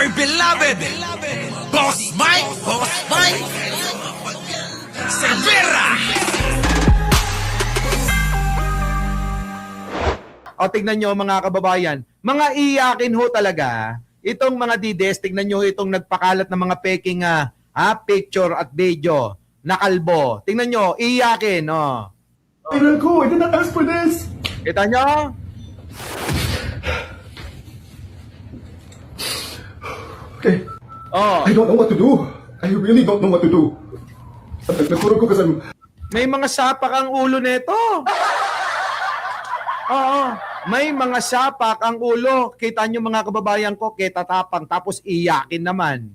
dear beloved, Boss Mike, Cervera. O tignan nyo mga kababayan, mga iyakin ho talaga itong mga DDS. Tignan nyo itong nagpakalat ng mga peking picture at video na kalbo. Tignan nyo, iyakin. Oh. Go, I did not ask for this. Kita nyo? Okay, Oh. I don't know what to do. I really don't know what to do. Nagkurog ko kasi May mga sapak ang ulo nito. Oo. May mga sapak ang ulo. Kita nyo mga kababayan ko, tatapang tapos iyakin naman.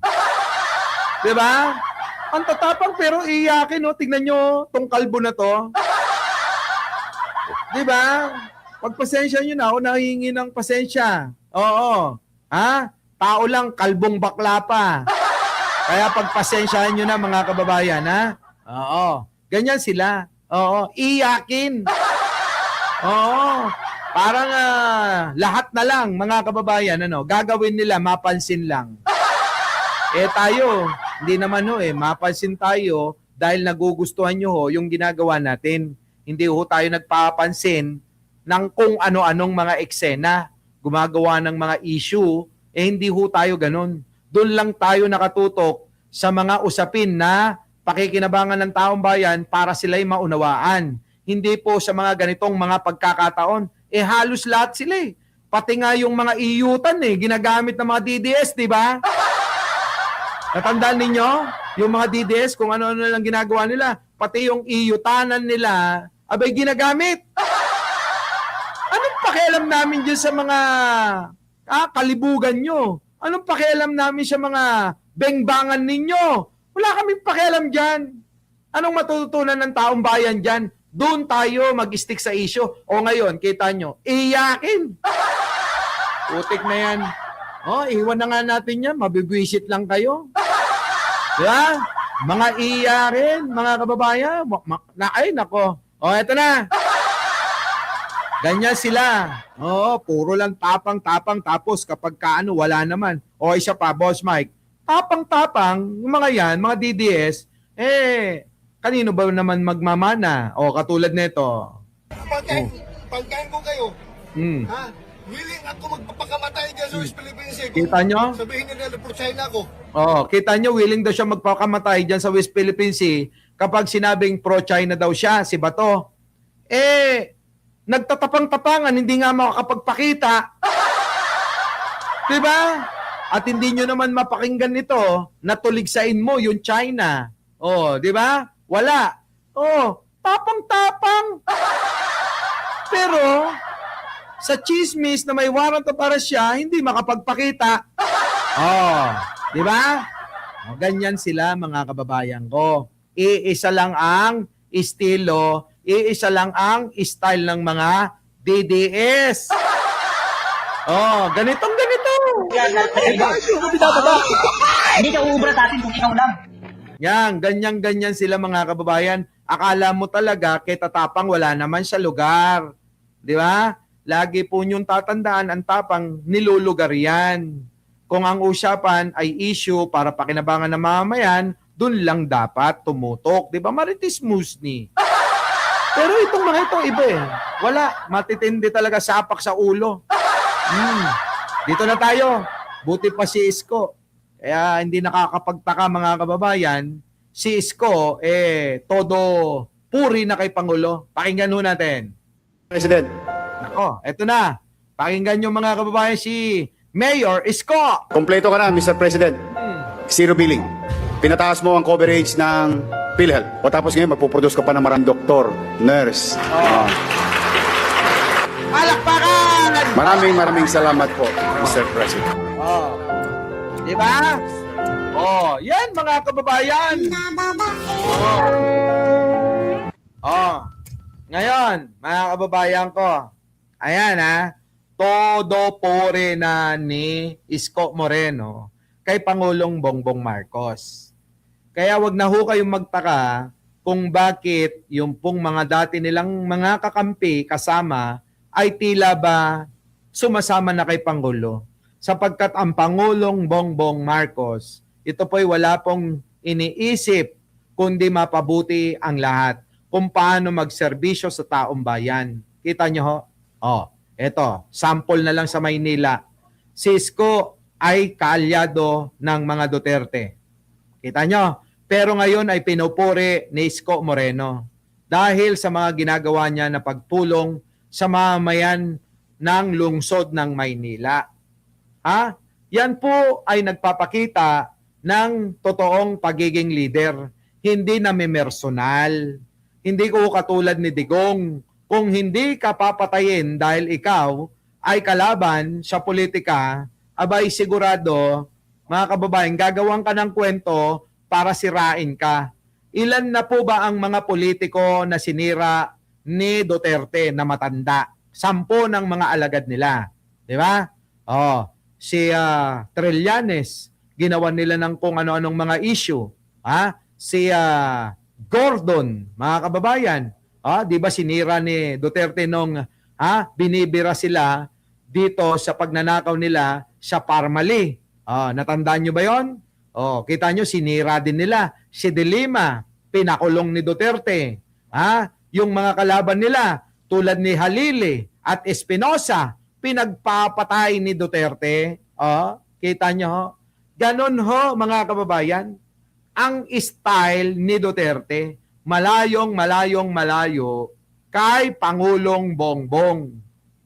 Diba? Ang tatapang pero iyakin, no? Tingnan nyo tong kalbo na to. Diba? Pagpasensya nyo na, ako nahingi ng pasensya. Oo. Ha? Tao lang, kalbong bakla pa. Kaya pagpasensyahan nyo na mga kababayan, ha? Oo. Ganyan sila. Oo. Iyakin. Oo. Parang lahat na lang, mga kababayan, gagawin nila, mapansin lang. Tayo, hindi naman mapansin tayo dahil nagugustuhan nyo yung ginagawa natin. Hindi tayo nagpapansin ng kung ano-anong mga eksena, gumagawa ng mga issue, hindi tayo ganun. Doon lang tayo nakatutok sa mga usapin na pakikinabangan ng taong bayan para sila'y maunawaan. Hindi po sa mga ganitong mga pagkakataon. Halos lahat sila Pati nga yung mga iyutan ginagamit ng mga DDS, di ba? Natandaan ninyo? Yung mga DDS, kung ano-ano lang ginagawa nila, pati yung iyutanan nila, abay ginagamit. Anong pakialam namin dyan sa mga kalibugan nyo? Anong pakialam namin sa mga bengbangan ninyo? Wala kaming pakialam dyan. Anong matututunan ng taong bayan dyan? Doon tayo mag-stick sa issue. O ngayon, kita nyo, iyakin. Putik na yan. Iwan na nga natin yan. Mabibwisit lang kayo. Diba? Mga iyakin, mga kababayan. Ay, nako. Eto na. Ganyan sila. Puro lang tapang-tapang. Tapos kapag wala naman. Isa pa, Boss Mike. Tapang-tapang, yung mga yan, mga DDS, kanino ba naman magmamana? Katulad nito. Pagkain ko kayo, ha? Willing ako magpapakamatay dyan sa West Philippines. Kita nyo? Sabihin nila na pro-China ako. Kita nyo, willing daw siya magpakamatay dyan sa West Philippine Sea kapag sinabing pro-China daw siya, si Bato. Nagtatapang-tapangan, hindi nga makakapagpakita. Diba? At hindi nyo naman mapakinggan nito na tuligsain mo yung China. Di ba? Wala. Tapang-tapang. Pero, sa chismis na may warrant of arrest siya, hindi makapagpakita. Di ba? Ganyan sila mga kababayan ko. Iisa lang ang estilo, iisa lang ang style ng mga DDS. Ganitong ganito. Hindi ka uubra sa atin kung ikaw lang. Yan, ganyan-ganyan sila mga kababayan. Akala mo talaga, tatapang wala naman sa lugar. Di ba? Lagi po niyong tatandaan, ang tapang nilulugar yan. Kung ang usapan ay issue para pakinabangan ng mamamayan, dun lang dapat tumutok. Di ba? Marites Musni. Pero itong mga ito, iba Wala. Matitindi talaga sapak sa ulo. Dito na tayo. Buti pa si Isko. Kaya hindi nakakapagtaka mga kababayan, si Isko, todo puri na kay Pangulo. Pakinggan ho natin. President. Nako, eto na. Pakinggan nyo mga kababayan si Mayor Isko. Kompleto ka na, Mr. President. Zero billing. Pinataas mo ang coverage ng PhilHealth. O tapos ngayon, magpuproduce ka pa ng maraming doktor, nurse. Palakpakan! Maraming salamat po, Mr. President. Diba? Yan mga kababayan. Ngayon, mga kababayan ko, ayan todo pore na ni Isko Moreno kay Pangulong Bongbong Marcos. Kaya wag na ho kayong magtaka kung bakit yung pong mga dati nilang mga kakampi kasama ay tila ba sumasama na kay Pangulo. sapagkat ang Pangulong Bongbong Marcos, ito po'y wala pong iniisip kundi mapabuti ang lahat kung paano magserbisyo sa taong bayan. Kita nyo ho? Oh, eto, sample na lang sa Maynila. Si Isko ay kaalyado ng mga Duterte. Kita nyo? Pero ngayon ay pinupuri ni Isko Moreno dahil sa mga ginagawa niya na pagtulong sa mamamayan ng lungsod ng Maynila. Ha? Yan po ay nagpapakita ng totoong pagiging leader. Hindi na may personal. Hindi ko katulad ni Digong. Kung hindi ka papatayin dahil ikaw ay kalaban sa politika, abay sigurado, mga kababayan, gagawan ka ng kwento para sirain ka. Ilan na po ba ang mga politiko na sinira ni Duterte na matanda? 10 ng mga alagad nila. Di ba? Oh, si Trillanes, ginawa nila ng kung ano-anong mga issue. Ha? Si Gordon, mga kababayan, di ba sinira ni Duterte nung binibira sila dito sa pagnanakaw nila sa Parmali. Natandaan nyo ba yon? Kita nyo, sinira din nila. Si De Lima, pinakulong ni Duterte. Yung mga kalaban nila, tulad ni Halili at Espinosa, pinagpapatay ni Duterte. Kita nyo ho? Ganon ho, mga kababayan. Ang style ni Duterte, malayo kay Pangulong Bongbong.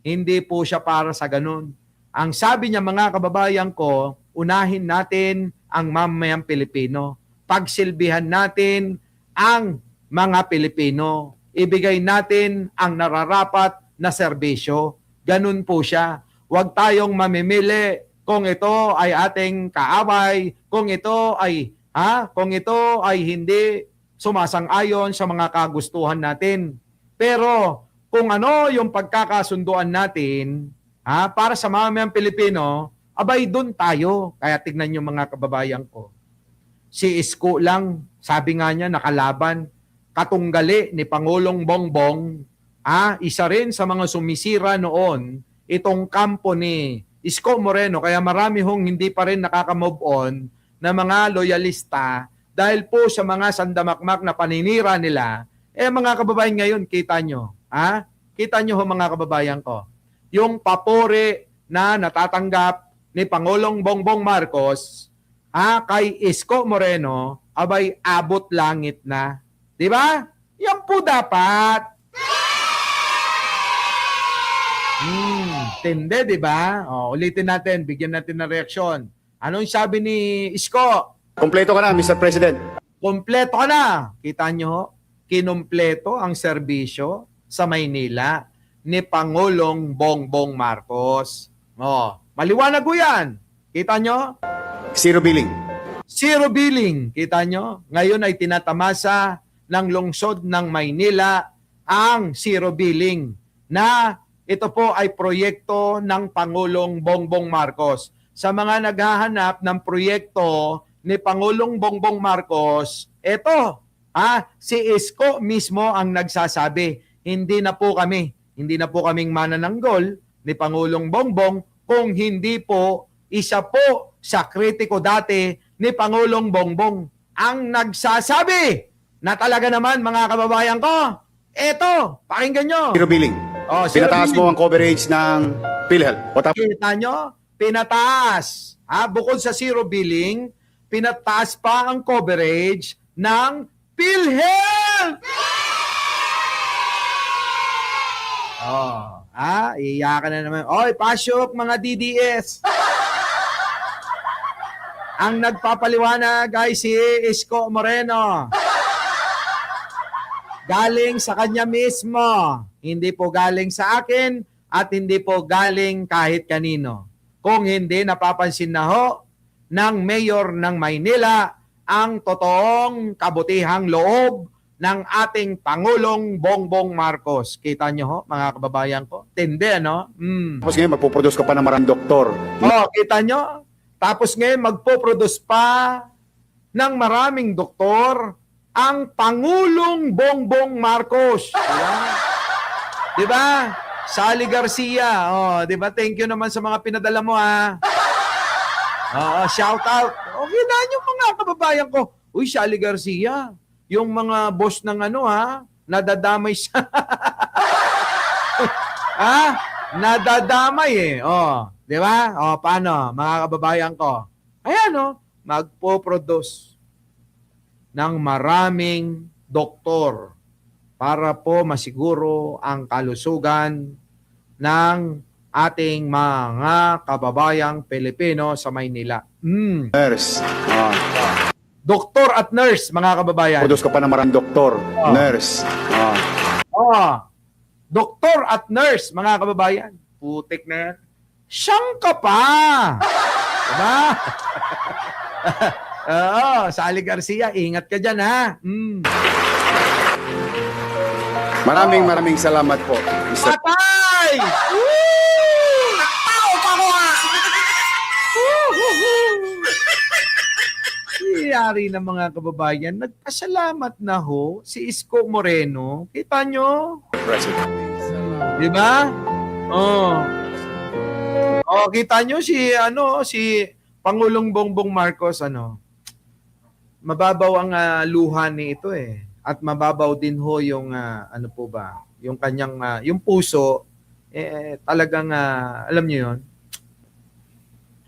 Hindi po siya para sa ganon. Ang sabi niya, mga kababayan ko, unahin natin ang mamayang Pilipino. Pagsilbihan natin ang mga Pilipino. Ibigay natin ang nararapat na serbisyo. Ganun po siya. Huwag tayong mamimili kung ito ay ating kaaway, kung ito ay hindi sumasang-ayon sa mga kagustuhan natin. Pero kung ano yung pagkakasunduan natin, para sa mamayang Pilipino, abay doon tayo. Kaya tignan nyo, mga kababayan ko. Si Isko lang, sabi nga niya, nakalaban, katunggali ni Pangulong Bongbong, isa rin sa mga sumisira noon itong kampo ni Isko Moreno. Kaya marami hong hindi pa rin nakaka-move on na mga loyalista dahil po sa mga sandamakmak na paninira nila. Mga kababayan ngayon, kita nyo. Kita nyo ho, mga kababayan ko. Yung papuri na natatanggap ni Pangulong Bongbong Marcos kay Isko Moreno, abay abot langit na. Di ba? Yan po dapat. Tindi, di ba? Ulitin natin, bigyan natin ng reaksyon. Anong sabi ni Isko? Kompleto ka na, Mr. President. Kompleto ka na. Kita nyo, kinumpleto ang serbisyo sa Maynila ni Pangulong Bongbong Marcos. Maliwanag ko yan. Kita nyo? Zero billing. Zero billing. Kita nyo? Ngayon ay tinatamasa ng lungsod ng Maynila ang zero billing na ito po ay proyekto ng Pangulong Bongbong Marcos. Sa mga naghahanap ng proyekto ni Pangulong Bongbong Marcos, ito, si Isko mismo ang nagsasabi, hindi na po kaming manananggol ni Pangulong Bongbong kung hindi po isa po sa kritiko dati ni Pangulong Bongbong ang nagsasabi na talaga naman, mga kababayan ko, eto, pakinggan nyo. Zero billing. Zero Pinataas billing. mo ang coverage ng PhilHealth. Kita nyo? Pinataas. Bukod sa zero billing, pinataas pa ang coverage ng PhilHealth. Iyakan na naman. Oy, pasok mga DDS. Ang nagpapaliwanag ay si Isko Moreno. Galing sa kanya mismo. Hindi po galing sa akin at hindi po galing kahit kanino. Kung hindi, napapansin na ho ng mayor ng Maynila ang totoong kabutihang loob ng ating Pangulong Bongbong Marcos. Kita nyo ho, mga kababayan ko? Tindi, ano? Tapos ngayon, magpuproduce ka pa ng maraming doktor. Kita nyo? Tapos ngayon, magpo-produce pa ng maraming doktor ang Pangulong Bongbong Marcos. Diba? Sally Garcia. Diba? Thank you naman sa mga pinadala mo, Shout out. Okay na yung mga kababayan ko. Uy, Sally Garcia, yung mga boss ng nadadamay sa... Nadadamay eh. Di ba? Paano, mga kababayan ko? Ayan, magpo-produce ng maraming doktor para po masiguro ang kalusugan ng ating mga kababayang Pilipino sa Maynila. Nurse. Doktor at nurse, mga kababayan. Produce ka pa ng maraming doktor, nurse. Doktor at nurse, mga kababayan. Putik na yan. Siyang ka pa! Diba? Sally Garcia, ingat ka dyan, ha? Maraming salamat po, Mr. Patay! Yari na mga kababayan, nagpasalamat na ho si Isko Moreno. Kita nyo? President. Di ba? Kita nyo si Pangulong Bongbong Marcos, mababaw ang luha ni ito eh. At mababaw din ho yung yung kanyang yung puso talagang alam niyo yon.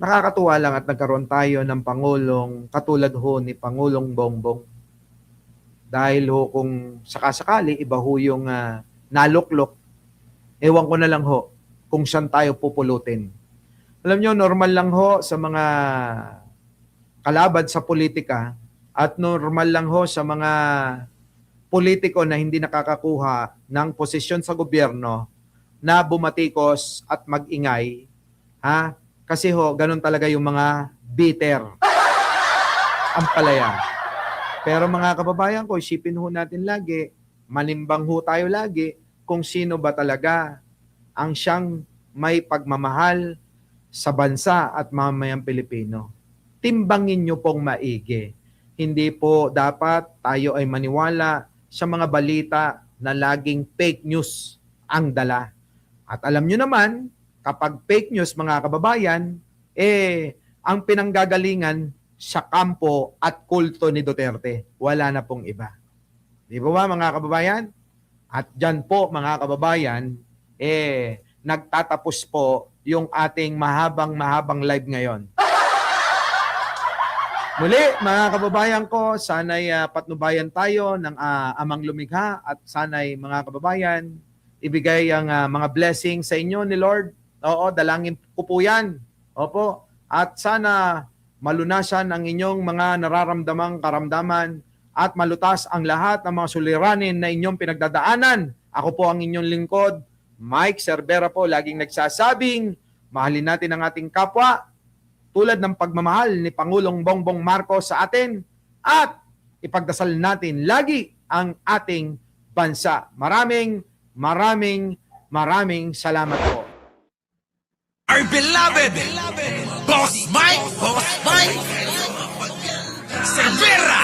Nakakatuwa lang at nagkaroon tayo ng pangulong katulad ho ni Pangulong Bongbong. Dahil ho kung sakasakali iba ho yung naluklok, ewan ko na lang ho kung saan tayo pupulutin. Alam niyo, normal lang ho sa mga kalabad sa politika at normal lang ho sa mga politiko na hindi nakakakuha ng posisyon sa gobyerno na bumatikos at mag-ingay, Kasi ho, ganun talaga yung mga bitter. Ang palaya. Pero mga kababayan ko, isipin ho natin lagi, manimbang ho tayo lagi kung sino ba talaga ang siyang may pagmamahal sa bansa at mamayang Pilipino. Timbangin nyo pong maigi. Hindi po dapat tayo ay maniwala sa mga balita na laging fake news ang dala. At alam nyo naman, kapag fake news, mga kababayan, ang pinanggagalingan sa kampo at kulto ni Duterte. Wala na pong iba. Di ba mga kababayan? At dyan po, mga kababayan, nagtatapos po yung ating mahabang live ngayon. Muli, mga kababayan ko, sana'y patnubayan tayo ng Amang Lumikha at sana'y mga kababayan, ibigay ang mga blessing sa inyo ni Lord. Oo, dalangin ko po yan. Opo. At sana malunasan ang inyong mga nararamdamang karamdaman at malutas ang lahat ng mga suliranin na inyong pinagdadaanan. Ako po ang inyong lingkod, Mike Cervera po, laging nagsasabing, mahalin natin ang ating kapwa tulad ng pagmamahal ni Pangulong Bongbong Marcos sa atin at ipagdasal natin lagi ang ating bansa. Maraming salamat po. Our beloved Boss Mike Cervera.